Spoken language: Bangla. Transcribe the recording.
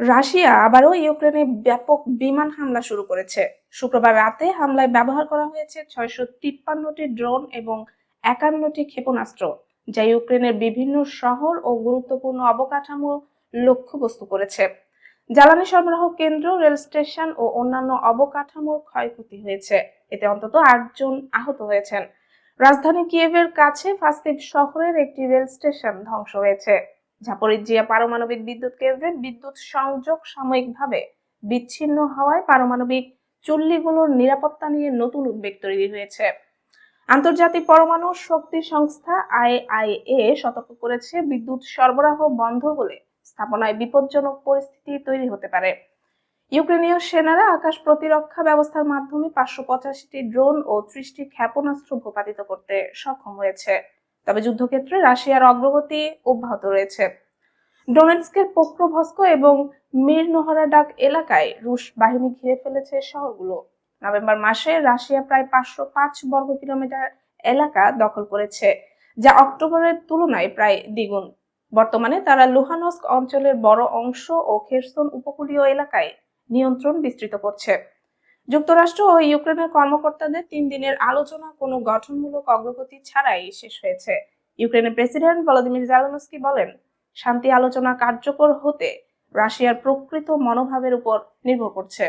রাশিয়া আবারও ইউক্রেনে ব্যাপক বিমান হামলা শুরু করেছে। শুক্রবার রাতে হামলায় ব্যবহার করা হয়েছে 653টি ড্রোন এবং 51টি ক্ষেপণাস্ত্র, যা ইউক্রেনের বিভিন্ন শহর ও গুরুত্বপূর্ণ অবকাঠামো লক্ষ্যবস্তু করেছে। জ্বালানি সরবরাহ কেন্দ্র, রেল স্টেশন ও অন্যান্য অবকাঠামোর ক্ষয়ক্ষতি হয়েছে। এতে অন্তত 8 জন আহত হয়েছেন। রাজধানী কিয়েভের কাছে ফাস্তিভ শহরের একটি রেল স্টেশন ধ্বংস হয়েছে। জাপোরিজিয়া পারমাণবিক বিদ্যুৎ কেন্দ্রের বিদ্যুৎ সংযোগ সাময়িকভাবে বিচ্ছিন্ন হওয়ায় পারমাণবিক চুল্লিগুলোর নিরাপত্তা নিয়ে নতুন উদ্বেগ তৈরি হয়েছে। আন্তর্জাতিক পরমাণু শক্তি সংস্থা আইআইএ সতর্ক করেছে, বিদ্যুৎ সরবরাহ বন্ধ হলে স্থাপনায় বিপজ্জনক পরিস্থিতি তৈরি হতে পারে। ইউক্রেনীয় সেনারা আকাশ প্রতিরক্ষা ব্যবস্থার মাধ্যমে 585টি ড্রোন ও 30টি ক্ষেপণাস্ত্র ভূপাতিত করতে সক্ষম হয়েছে। তবে যুদ্ধক্ষেত্রে রাশিয়ার অগ্রগতি অব্যাহত রয়েছে। ডোনেটস্কের পোক্রোভস্ক এবং মিরনোহরাডাক এলাকায় রুশ বাহিনী ঘিরে ফেলেছে শহরগুলো। নভেম্বর মাসে রাশিয়া প্রায় 505 বর্গ কিলোমিটার এলাকা দখল করেছে, যা অক্টোবরের তুলনায় প্রায় দ্বিগুণ। বর্তমানে তারা লুহানস্ক অঞ্চলের বড় অংশ ও খেরসন উপকূলীয় এলাকায় নিয়ন্ত্রণ বিস্তৃত করছে। যুক্তরাষ্ট্র ও ইউক্রেনের কর্মকর্তাদের 3 দিনের আলোচনা কোনো গঠনমূলক অগ্রগতি ছাড়াই শেষ হয়েছে। ইউক্রেনের প্রেসিডেন্ট ভলোদিমির জেলেনস্কি বলেন, শান্তি আলোচনা কার্যকর হতে রাশিয়ার প্রকৃত মনোভাবের উপর নির্ভর করছে।